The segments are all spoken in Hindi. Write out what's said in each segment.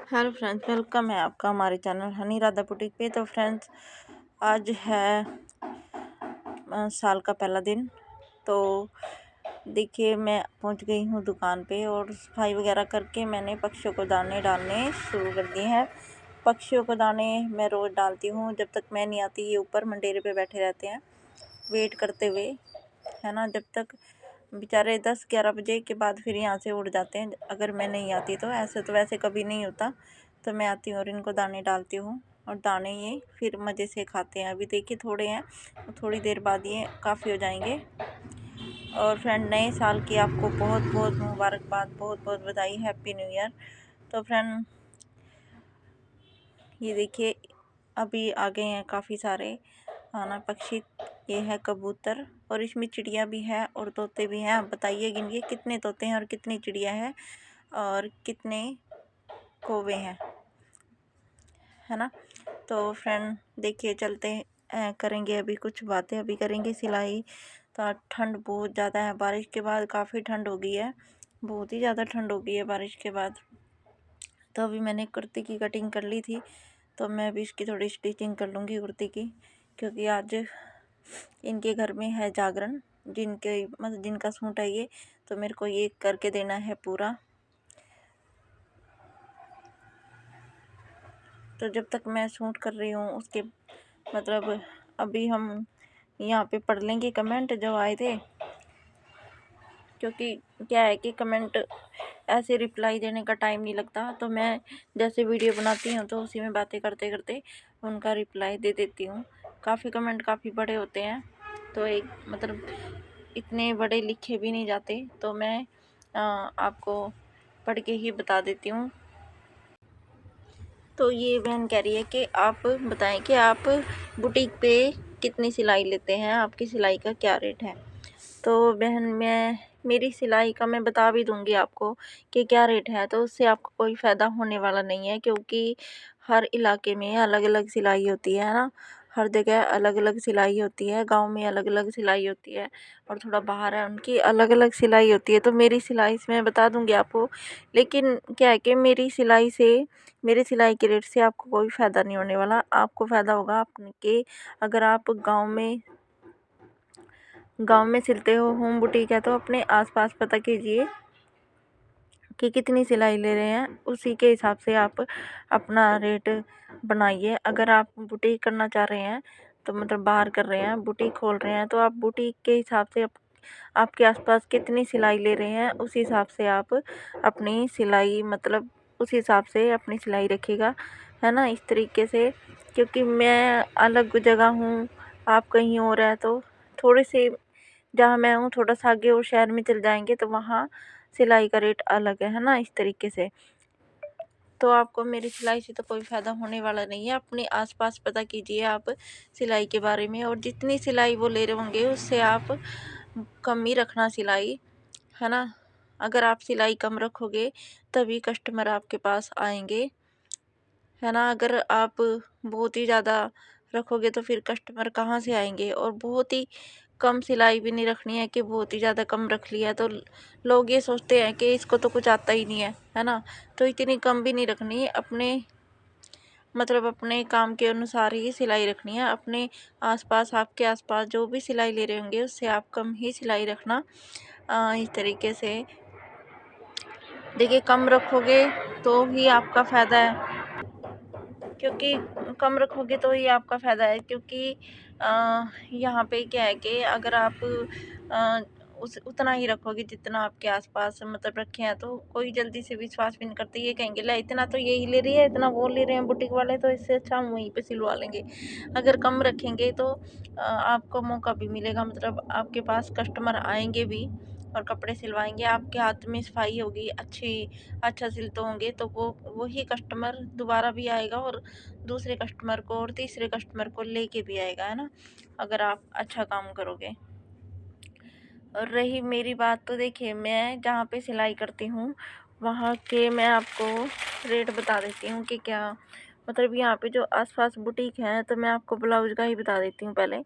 हेलो फ्रेंड्स, वेलकम है आपका हमारे चैनल हनी राधा बुटीक पे। तो फ्रेंड्स, आज है साल का पहला दिन। तो देखिए, मैं पहुंच गई हूँ दुकान पे और सफाई वगैरह करके मैंने पक्षियों को दाने डालने शुरू कर दिए हैं। पक्षियों को दाने मैं रोज़ डालती हूँ। जब तक मैं नहीं आती ये ऊपर मंडेरे पे बैठे रहते हैं वेट करते हुए, है ना। जब तक बेचारे 10-11 बजे के बाद फिर यहाँ से उड़ जाते हैं अगर मैं नहीं आती तो। ऐसे तो वैसे कभी नहीं होता। तो मैं आती हूँ और इनको दाने डालती हूँ और दाने ये फिर मज़े से खाते हैं। अभी देखिए थोड़े हैं, थोड़ी देर बाद ये काफ़ी हो जाएंगे। और फ्रेंड, नए साल की आपको बहुत बहुत मुबारकबाद, बहुत बहुत बधाई, हैप्पी न्यू ईयर। तो फ्रेंड, ये देखिए अभी आ गए हैं काफ़ी सारे आना पक्षी। ये है कबूतर और इसमें चिड़िया भी है और तोते भी हैं। आप बताइए गिनिए कितने तोते हैं और कितनी चिड़िया है और कितने कौवे हैं, है ना। तो फ्रेंड देखिए, चलते करेंगे अभी कुछ बातें, अभी करेंगे सिलाई। तो ठंड बहुत ज़्यादा है, बारिश के बाद काफ़ी ठंड हो गई है, बहुत ही ज़्यादा ठंड हो गई है बारिश के बाद। तो अभी मैंने कुर्ती की कटिंग कर ली थी, तो मैं अभी इसकी थोड़ी स्टिचिंग कर लूँगी कुर्ती की, क्योंकि आज इनके घर में है जागरण। जिनके मतलब जिनका सूट है ये, तो मेरे को ये करके देना है पूरा। तो जब तक मैं सूट कर रही हूँ उसके मतलब अभी हम यहाँ पे पढ़ लेंगे कमेंट जो आए थे, क्योंकि क्या है कि कमेंट ऐसे रिप्लाई देने का टाइम नहीं लगता। तो मैं जैसे वीडियो बनाती हूँ तो उसी में बातें करते करते उनका रिप्लाई दे देती हूँ। काफ़ी कमेंट काफ़ी बड़े होते हैं, तो एक मतलब इतने बड़े लिखे भी नहीं जाते, तो मैं आपको पढ़ के ही बता देती हूँ। तो ये बहन कह रही है कि आप बताएं कि आप बुटीक पे कितनी सिलाई लेते हैं, आपकी सिलाई का क्या रेट है। तो बहन, मेरी सिलाई का मैं बता भी दूंगी आपको कि क्या रेट है, तो उससे आपको कोई फ़ायदा होने वाला नहीं है, क्योंकि हर इलाके में अलग अलग सिलाई होती है ना। हर जगह अलग अलग सिलाई होती है, गांव में अलग अलग सिलाई होती है और थोड़ा बाहर है उनकी अलग अलग सिलाई होती है। तो मेरी सिलाई से मैं बता दूंगी आपको, लेकिन क्या है कि मेरे सिलाई के रेट से आपको कोई फ़ायदा नहीं होने वाला। आपको फ़ायदा होगा आपके, अगर आप गांव में सिलते हो, होम बुटीक है, तो अपने आसपास पता कीजिए कि कितनी सिलाई ले रहे हैं, उसी के हिसाब से आप अपना रेट बनाइए। अगर आप बुटीक करना चाह रहे हैं तो मतलब बाहर कर रहे हैं, बुटीक खोल रहे हैं, तो आप बुटीक के हिसाब से आपके आसपास कितनी सिलाई ले रहे हैं उस हिसाब से आप अपनी सिलाई मतलब उस हिसाब से अपनी सिलाई रखिएगा, है ना, इस तरीके से। क्योंकि मैं अलग जगह हूँ, आप कहीं और है, तो थोड़े से जहाँ मैं हूँ थोड़ा सा आगे और शहर में चल जाएंगे तो वहाँ सिलाई का रेट अलग है ना, इस तरीके से। तो आपको मेरी सिलाई से तो कोई फ़ायदा होने वाला नहीं है। अपने आसपास पता कीजिए आप सिलाई के बारे में, और जितनी सिलाई वो ले रहे होंगे उससे आप कम ही रखना सिलाई, है ना। अगर आप सिलाई कम रखोगे तभी कस्टमर आपके पास आएंगे, है ना। अगर आप बहुत ही ज़्यादा रखोगे तो फिर कस्टमर कहाँ से आएंगे। और बहुत ही कम सिलाई भी नहीं रखनी है कि बहुत ही ज़्यादा कम रख लिया तो लोग ये सोचते हैं कि इसको तो कुछ आता ही नहीं है ना। तो इतनी कम भी नहीं रखनी है, अपने मतलब अपने काम के अनुसार ही सिलाई रखनी है। अपने आसपास, आपके आसपास जो भी सिलाई ले रहे होंगे उससे आप कम ही सिलाई रखना। इस तरीके से देखिए, कम रखोगे तो ही आपका फ़ायदा है, क्योंकि कम रखोगे तो ही आपका फ़ायदा है। क्योंकि यहाँ पे क्या है कि अगर आप अ, उस उतना ही रखोगे जितना आपके आसपास मतलब रखे हैं, तो कोई जल्दी से विश्वास भी नहीं करते। ये कहेंगे ला इतना तो यही ले रही है, इतना वो ले रहे हैं बुटीक वाले, तो इससे अच्छा हम वहीं पे सिलवा लेंगे। अगर कम रखेंगे तो आपको मौका भी मिलेगा, मतलब आपके पास कस्टमर आएंगे भी और कपड़े सिलवाएंगे। आपके हाथ में सफाई होगी, अच्छा सिलते होंगे, तो वो वही कस्टमर दोबारा भी आएगा और दूसरे कस्टमर को और तीसरे कस्टमर को लेके भी आएगा, है ना, अगर आप अच्छा काम करोगे। और रही मेरी बात, तो देखिए मैं जहाँ पे सिलाई करती हूँ वहाँ के मैं आपको रेट बता देती हूँ कि क्या मतलब यहाँ पे जो आसपास बुटीक हैं। तो मैं आपको ब्लाउज का ही बता देती हूँ पहले।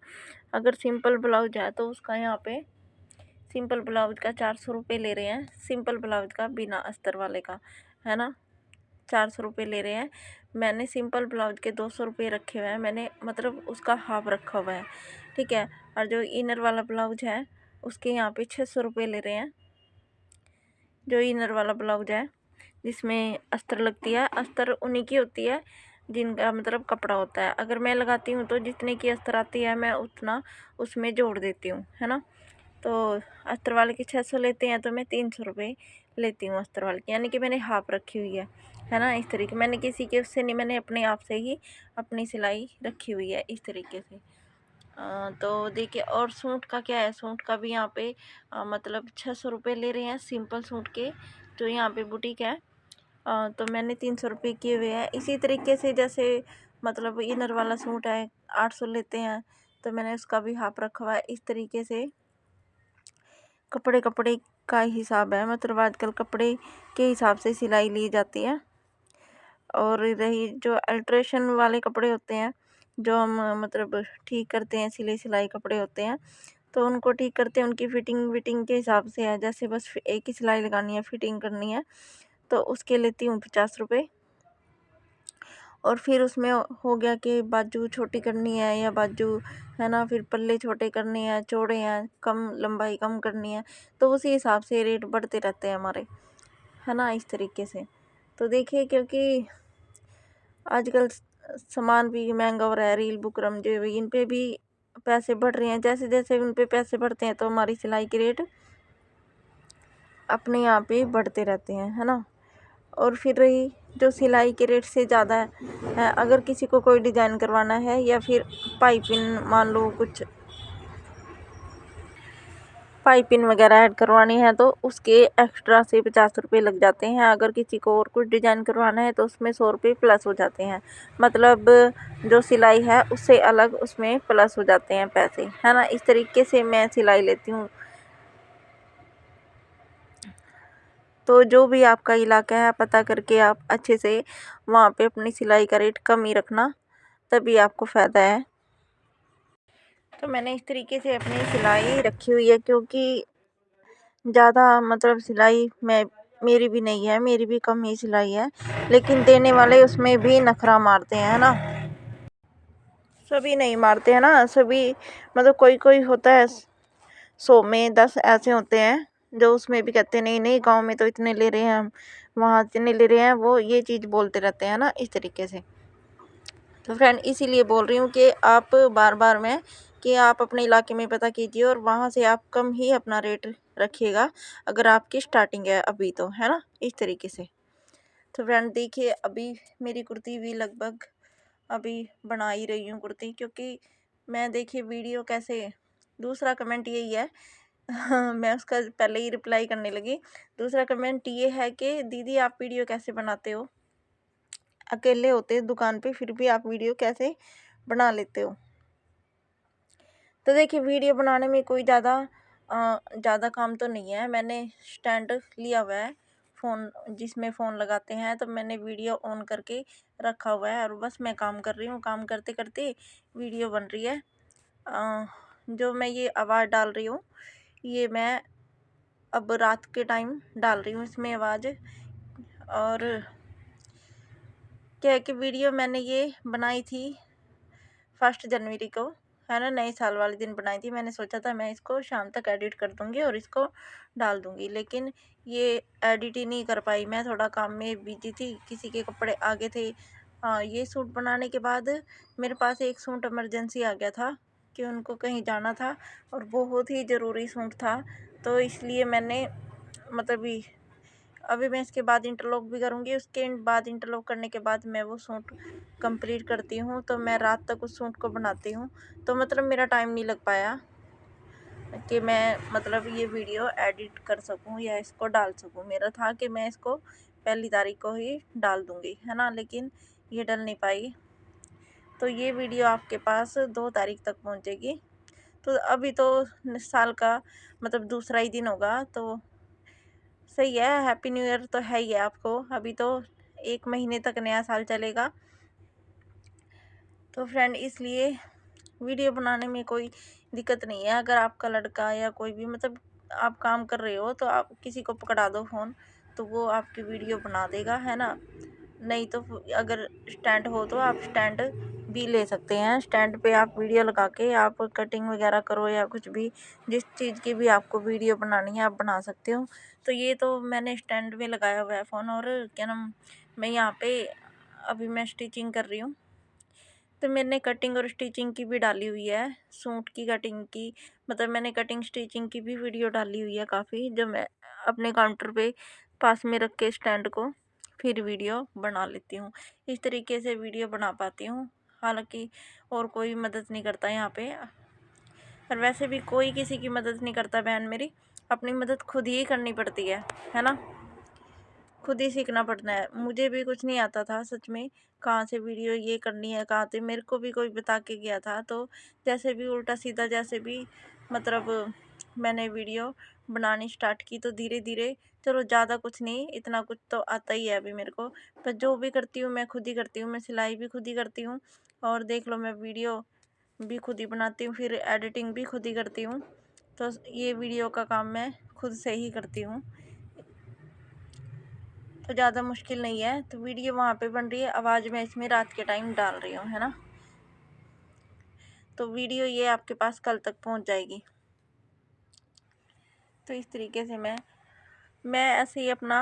अगर सिंपल ब्लाउज है तो उसका यहाँ पे सिंपल ब्लाउज का 400 रुपये ले रहे हैं, सिंपल ब्लाउज का बिना अस्तर वाले का, है ना। 400 रुपये ले रहे हैं। मैंने सिंपल ब्लाउज के 200 रुपये रखे हुए हैं, मैंने मतलब उसका हाफ रखा हुआ है, ठीक है। और जो इनर वाला ब्लाउज है उसके यहाँ पे 600 रुपये ले रहे हैं। जो इनर वाला ब्लाउज है जिसमें अस्तर लगती है, अस्तर उन्हीं की होती है जिनका मतलब कपड़ा होता है। अगर मैं लगाती हूँ तो जितने की अस्तर आती है मैं उतना उसमें जोड़ देती हूँ, है ना। तो अस्तर वाले की 600 लेते हैं तो मैं 300 रुपये लेती हूँ अस्तर वाले की, यानी कि मैंने हाफ रखी हुई है ना। इस तरीके मैंने किसी के उससे नहीं, मैंने अपने आप से ही अपनी सिलाई रखी हुई है इस तरीके से। तो देखिए, और सूट का क्या है, सूट का भी यहाँ पे मतलब 600 रुपये ले रहे हैं सिंपल सूट के, जो यहाँ पे बुटीक है। तो मैंने 300 रुपये किए हुए हैं। इसी तरीके से जैसे मतलब इनर वाला सूट है 800 लेते हैं, तो मैंने उसका भी हाफ रखा हुआ है। इस तरीके से कपड़े कपड़े का हिसाब है, मतलब आजकल कपड़े के हिसाब से सिलाई ली जाती है। और रही जो अल्ट्रेशन वाले कपड़े होते हैं, जो हम मतलब ठीक करते हैं, सिलाई कपड़े होते हैं, तो उनको ठीक करते हैं, उनकी फिटिंग के हिसाब से है। जैसे बस एक ही सिलाई लगानी है, फिटिंग करनी है, तो उसके लेती हूँ 50 रुपये। और फिर उसमें हो गया कि बाजू छोटी करनी है या बाजू, है ना, फिर पल्ले छोटे करने हैं, चौड़े हैं, कम लंबाई कम करनी है, तो उसी हिसाब से रेट बढ़ते रहते हैं हमारे, है ना, इस तरीके से। तो देखिए, क्योंकि आजकल सामान भी महंगा हो रहा है, रील बुकरम जो है इन पे भी पैसे बढ़ रहे हैं। जैसे जैसे उन पे पैसे बढ़ते हैं तो हमारी सिलाई के रेट अपने आप ही बढ़ते रहते हैं, है ना। और फिर रही जो सिलाई के रेट से ज़्यादा है, अगर किसी को कोई डिज़ाइन करवाना है या फिर पाइपिंग, मान लो कुछ पाइपिंग वगैरह ऐड करवानी है, तो उसके एक्स्ट्रा से 50 रुपये लग जाते हैं। अगर किसी को और कुछ डिज़ाइन करवाना है तो उसमें 100 रुपये प्लस हो जाते हैं, मतलब जो सिलाई है उससे अलग उसमें प्लस हो जाते हैं पैसे, है ना। इस तरीके से मैं सिलाई लेती हूँ। तो जो भी आपका इलाका है पता करके आप अच्छे से वहाँ पे अपनी सिलाई का रेट कम ही रखना, तभी आपको फ़ायदा है। तो मैंने इस तरीके से अपनी सिलाई रखी हुई है, क्योंकि ज़्यादा मतलब सिलाई मैं मेरी भी नहीं है, मेरी भी कम ही सिलाई है, लेकिन देने वाले उसमें भी नखरा मारते हैं, है ना। सभी नहीं मारते हैं ना, सभी मतलब कोई कोई होता है, 100 में 10 ऐसे होते हैं जो उसमें भी कहते हैं नहीं नहीं, गांव में तो इतने ले रहे हैं, हम वहाँ इतने ले रहे हैं, वो ये चीज़ बोलते रहते हैं ना, इस तरीके से। तो फ्रेंड, इसीलिए बोल रही हूँ कि आप बार बार मैं कि आप अपने इलाके में पता कीजिए और वहाँ से आप कम ही अपना रेट रखिएगा, अगर आपकी स्टार्टिंग है अभी, तो है ना, इस तरीके से। तो फ्रेंड देखिए, अभी मेरी कुर्ती भी लगभग अभी बना ही रही हूँ कुर्ती, क्योंकि मैं देखिए वीडियो कैसे, दूसरा कमेंट यही है मैं उसका पहले ही रिप्लाई करने लगी। दूसरा कमेंट ये है कि दीदी आप वीडियो कैसे बनाते हो, अकेले होते दुकान पे फिर भी आप वीडियो कैसे बना लेते हो। तो देखिए, वीडियो बनाने में कोई ज़्यादा काम तो नहीं है। मैंने स्टैंड लिया हुआ है फ़ोन, जिसमें फ़ोन लगाते हैं, तो मैंने वीडियो ऑन करके रखा हुआ है और बस मैं काम कर रही हूँ, काम करते करते वीडियो बन रही है। जो मैं ये आवाज़ डाल रही हूँ, ये मैं अब रात के टाइम डाल रही हूँ इसमें आवाज़। और क्या है कि वीडियो मैंने ये बनाई थी 1 जनवरी को, है ना, नए साल वाले दिन बनाई थी। मैंने सोचा था मैं इसको शाम तक एडिट कर दूँगी और इसको डाल दूँगी, लेकिन ये एडिट ही नहीं कर पाई, मैं थोड़ा काम में बिजी थी, किसी के कपड़े आ गए थे। ये सूट बनाने के बाद मेरे पास एक सूट इमरजेंसी आ गया था कि उनको कहीं जाना था और बहुत ही ज़रूरी सूट था, तो इसलिए मैंने मतलब अभी मैं इसके बाद इंटरलॉक भी करूँगी, उसके बाद इंटरलॉक करने के बाद मैं वो सूट कंप्लीट करती हूँ, तो मैं रात तक उस सूट को बनाती हूँ। तो मतलब मेरा टाइम नहीं लग पाया कि मैं मतलब ये वीडियो एडिट कर सकूँ या इसको डाल सकूँ। मेरा था कि मैं इसको 1 तारीख को ही डाल दूँगी, है ना, लेकिन ये डल नहीं पाई। तो ये वीडियो आपके पास 2 तारीख तक पहुँचेगी। तो अभी तो साल का मतलब दूसरा ही दिन होगा, तो सही है, हैप्पी न्यू ईयर तो है ही है आपको। अभी तो 1 महीने तक नया साल चलेगा। तो फ्रेंड, इसलिए वीडियो बनाने में कोई दिक्कत नहीं है। अगर आपका लड़का या कोई भी मतलब आप काम कर रहे हो तो आप किसी को पकड़ा दो फ़ोन, तो वो आपकी वीडियो बना देगा, है ना। नहीं तो अगर स्टैंड हो तो आप स्टैंड भी ले सकते हैं। स्टैंड पे आप वीडियो लगा के आप कटिंग वगैरह करो या कुछ भी, जिस चीज़ की भी आपको वीडियो बनानी है आप बना सकते हो। तो ये तो मैंने स्टैंड में लगाया हुआ है फ़ोन, और क्या नाम, मैं यहाँ पे अभी मैं स्टिचिंग कर रही हूँ। तो मैंने कटिंग और स्टिचिंग की भी डाली हुई है, सूट की कटिंग की, मतलब मैंने कटिंग स्टिचिंग की भी वीडियो डाली हुई है काफ़ी, जो मैं अपने काउंटर पे पास में रख के स्टैंड को फिर वीडियो बना लेती हूँ। इस तरीके से वीडियो बना पाती हूँ, हालांकि और कोई मदद नहीं करता यहाँ पे। और वैसे भी कोई किसी की मदद नहीं करता बहन मेरी, अपनी मदद खुद ही करनी पड़ती है ना। खुद ही सीखना पड़ता है। मुझे भी कुछ नहीं आता था सच में, कहाँ से वीडियो ये करनी है, कहाँ से, मेरे को भी कोई बता के गया था। तो जैसे भी उल्टा सीधा जैसे भी मतलब मैंने वीडियो बनानी स्टार्ट की, तो धीरे धीरे, चलो ज़्यादा कुछ नहीं, इतना कुछ तो आता ही है अभी मेरे को। पर जो भी करती हूँ मैं खुद ही करती हूँ, मैं सिलाई भी खुद ही करती हूँ, और देख लो मैं वीडियो भी खुद ही बनाती हूँ, फिर एडिटिंग भी खुद ही करती हूँ। तो ये वीडियो का काम मैं खुद से ही करती हूँ, तो ज़्यादा मुश्किल नहीं है। तो वीडियो वहाँ पे बन रही है, आवाज़ मैं इसमें रात के टाइम डाल रही हूँ, है ना। तो वीडियो ये आपके पास कल तक पहुँच जाएगी। तो इस तरीके से मैं ऐसे ही अपना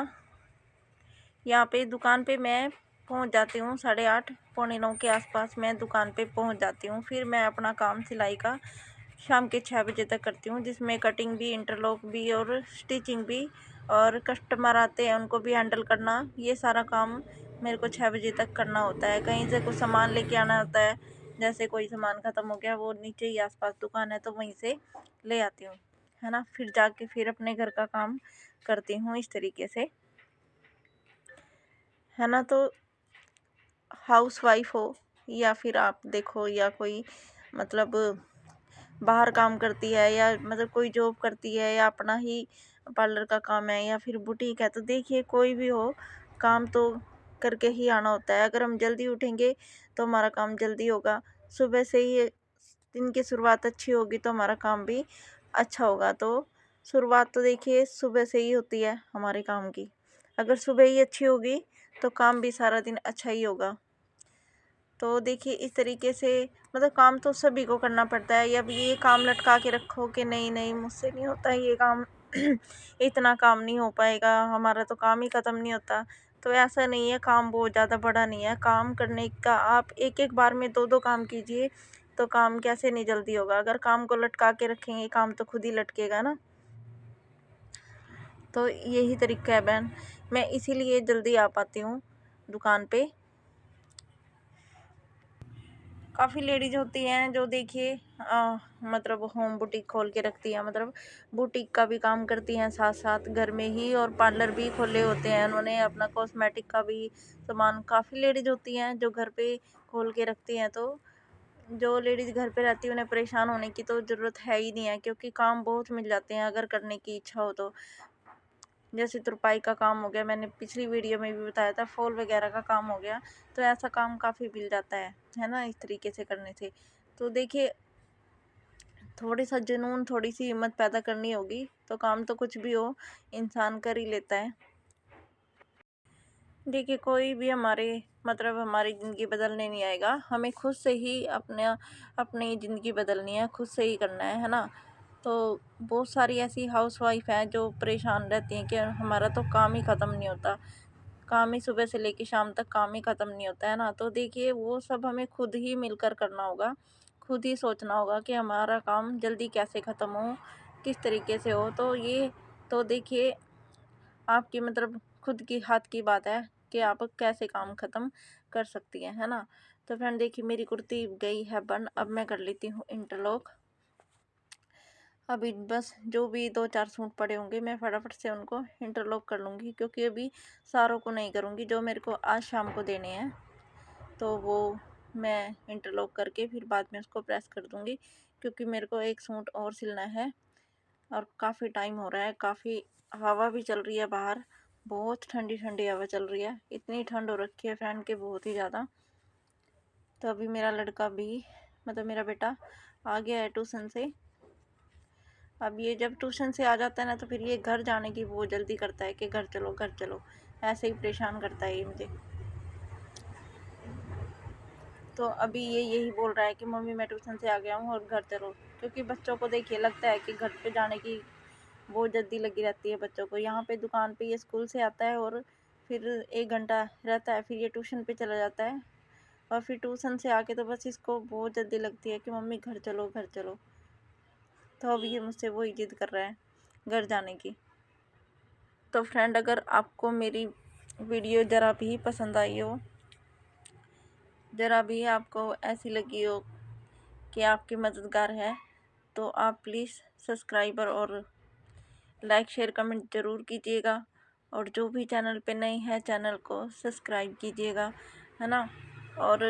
यहाँ पे दुकान पे मैं पहुँच जाती हूँ 8:30 पौने 9 के आसपास मैं दुकान पे पहुँच जाती हूँ। फिर मैं अपना काम सिलाई का शाम के 6 बजे तक करती हूँ, जिसमें कटिंग भी, इंटरलॉक भी और स्टिचिंग भी, और कस्टमर आते हैं उनको भी हैंडल करना, ये सारा काम मेरे को 6 बजे तक करना होता है। कहीं से कुछ सामान लेके आना होता है, जैसे कोई सामान ख़त्म हो गया, वो नीचे ही आसपास दुकान है तो वहीं से ले आती हूँ, है ना। फिर जाके फिर अपने घर का काम करती हूँ इस तरीके से, है ना। तो हाउस वाइफ हो या फिर आप देखो या कोई मतलब बाहर काम करती है, या मतलब कोई जॉब करती है, या अपना ही पार्लर का काम है, या फिर बुटीक है, तो देखिए कोई भी हो, काम तो करके ही आना होता है। अगर हम जल्दी उठेंगे तो हमारा काम जल्दी होगा, सुबह से ही दिन की शुरुआत अच्छी होगी तो हमारा काम भी अच्छा होगा। तो शुरुआत तो देखिए सुबह से ही होती है हमारे काम की, अगर सुबह ही अच्छी होगी तो काम भी सारा दिन अच्छा ही होगा। तो देखिए इस तरीके से मतलब काम तो सभी को करना पड़ता है। अब ये काम लटका के रखो कि नहीं नहीं मुझसे नहीं होता ये काम इतना काम नहीं हो पाएगा, हमारा तो काम ही ख़त्म नहीं होता। तो ऐसा नहीं है, काम बहुत ज़्यादा बड़ा नहीं है। काम करने का आप एक एक बार में दो दो काम कीजिए तो काम कैसे नहीं जल्दी होगा। अगर काम को लटका के रखेंगे काम तो खुद ही लटकेगा ना। तो यही तरीका है बहन, मैं इसीलिए जल्दी आ पाती हूँ दुकान पे। काफ़ी लेडीज होती हैं जो देखिए मतलब होम बुटीक खोल के रखती हैं, मतलब बुटीक का भी काम करती हैं साथ साथ घर में ही, और पार्लर भी खोले होते हैं उन्होंने, अपना कॉस्मेटिक का भी सामान। काफ़ी लेडीज होती हैं जो घर पे खोल के रखती हैं। तो जो लेडीज़ घर पे रहती है उन्हें परेशान होने की तो ज़रूरत है ही नहीं है, क्योंकि काम बहुत मिल जाते हैं अगर करने की इच्छा हो तो। जैसे तुरपाई का काम हो गया, मैंने पिछली वीडियो में भी बताया था, फॉल वगैरह का काम हो गया, तो ऐसा काम काफ़ी मिल जाता है ना, इस तरीके से करने से। तो देखिए थोड़ी सा जुनून, थोड़ी सी हिम्मत पैदा करनी होगी तो काम तो कुछ भी हो इंसान कर ही लेता है। देखिए कोई भी हमारे मतलब हमारी ज़िंदगी बदलने नहीं आएगा, हमें खुद से ही अपनी ज़िंदगी बदलनी है, खुद से ही करना है ना। तो बहुत सारी ऐसी हाउसवाइफ हैं जो परेशान रहती हैं कि हमारा तो काम ही ख़त्म नहीं होता, काम ही सुबह से लेकर शाम तक काम ही ख़त्म नहीं होता, है ना। तो देखिए वो सब हमें खुद ही मिलकर करना होगा, खुद ही सोचना होगा कि हमारा काम जल्दी कैसे ख़त्म हो, किस तरीके से हो। तो ये तो देखिए आपकी मतलब खुद की हाथ की बात है कि आप कैसे काम ख़त्म कर सकती हैं, है ना। तो फ्रेंड देखिए मेरी कुर्ती गई है बन, अब मैं कर लेती हूँ इंटरलॉक। अभी बस जो भी 2-4 सूट पड़े होंगे मैं फटाफट से उनको इंटरलॉक कर लूँगी, क्योंकि अभी सारों को नहीं करूँगी, जो मेरे को आज शाम को देने हैं तो वो मैं इंटरलॉक करके फिर बाद में उसको प्रेस कर दूँगी, क्योंकि मेरे को एक सूट और सिलना है और काफ़ी टाइम हो रहा है। काफ़ी हवा भी चल रही है बाहर, बहुत ठंडी ठंडी हवा चल रही है, इतनी ठंड हो रखी है फैन के बहुत ही ज़्यादा। तो अभी मेरा लड़का भी मतलब मेरा बेटा आ गया है ट्यूशन से। अब ये जब ट्यूशन से आ जाता है ना तो फिर ये घर जाने की वो जल्दी करता है कि घर चलो घर चलो, ऐसे ही परेशान करता है ये मुझे। तो अभी ये यही बोल रहा है कि मम्मी मैं ट्यूशन से आ गया हूँ और घर चलो, क्योंकि बच्चों को देखिए लगता है कि घर पे जाने की बहुत जल्दी लगी रहती है बच्चों को। यहाँ पे दुकान पे ये स्कूल से आता है और फिर 1 घंटा रहता है, फिर ये ट्यूशन पे चला जाता है और फिर ट्यूशन से आके तो बस इसको बहुत जल्दी लगती है कि मम्मी घर चलो घर चलो। तो अब ये मुझसे वही जिद कर रहा है घर जाने की। तो फ्रेंड, अगर आपको मेरी वीडियो ज़रा भी पसंद आई हो, ज़रा भी आपको ऐसी लगी हो कि आपकी मददगार है, तो आप प्लीज़ सब्सक्राइबर और लाइक शेयर कमेंट ज़रूर कीजिएगा। और जो भी चैनल पे नए हैं चैनल को सब्सक्राइब कीजिएगा, है ना। और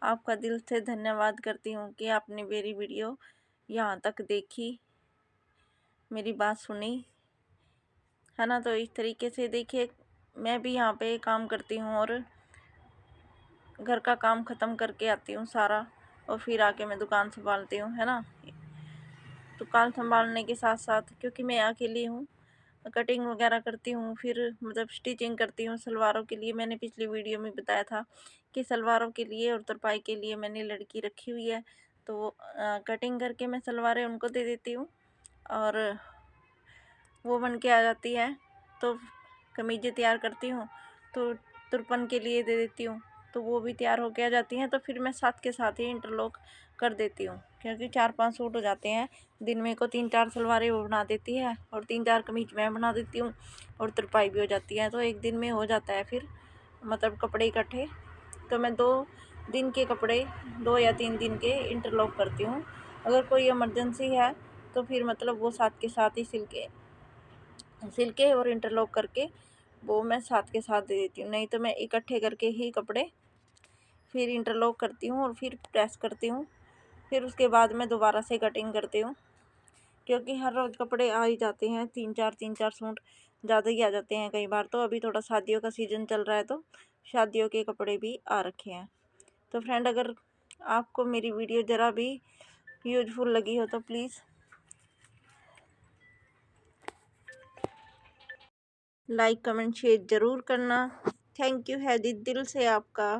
आपका दिल से धन्यवाद करती हूँ कि आपने मेरी वीडियो यहाँ तक देखी, मेरी बात सुनी, है ना। तो इस तरीके से देखिए, मैं भी यहाँ पे काम करती हूँ और घर का काम ख़त्म करके आती हूँ सारा, और फिर आके मैं दुकान संभालती हूँ, है ना। दुकान संभालने के साथ साथ, क्योंकि मैं अकेली हूँ, कटिंग वगैरह करती हूँ, फिर मतलब स्टिचिंग करती हूँ सलवारों के लिए। मैंने पिछली वीडियो में बताया था कि सलवारों के लिए और तरपाई के लिए मैंने लड़की रखी हुई है, तो कटिंग करके मैं सलवारें उनको दे देती हूँ और वो बन के आ जाती है। तो कमीज़ें तैयार करती हूँ तो तुरपन के लिए दे देती हूँ, तो वो भी तैयार होके आ जाती हैं। तो फिर मैं साथ के साथ ही इंटरलॉक कर देती हूँ, क्योंकि 4-5 सूट हो जाते हैं दिन में को। 3-4 सलवारें वो बना देती है और 3-4 कमीज मैं बना देती हूँ और तुरपाई भी हो जाती है। तो एक दिन में हो जाता है फिर मतलब कपड़े इकट्ठे। तो मैं 2 दिन के कपड़े 2 या 3 दिन के इंटरलॉक करती हूँ। अगर कोई इमरजेंसी है तो फिर मतलब वो साथ के साथ ही सिल के और इंटरलॉक करके वो मैं साथ के साथ दे देती हूँ। नहीं तो मैं इकट्ठे करके ही कपड़े फिर इंटरलॉक करती हूँ और फिर प्रेस करती हूँ। फिर उसके बाद मैं दोबारा से कटिंग करती हूँ, क्योंकि हर रोज़ कपड़े आ ही जाते हैं। 3-4 सूट ज़्यादा ही आ जाते हैं कई बार। तो अभी थोड़ा शादियों का सीज़न चल रहा है, तो शादियों के कपड़े भी आ रखे हैं। तो फ्रेंड, अगर आपको मेरी वीडियो ज़रा भी यूजफुल लगी हो तो प्लीज़ लाइक कमेंट शेयर ज़रूर करना। थैंक यू है दिल से आपका।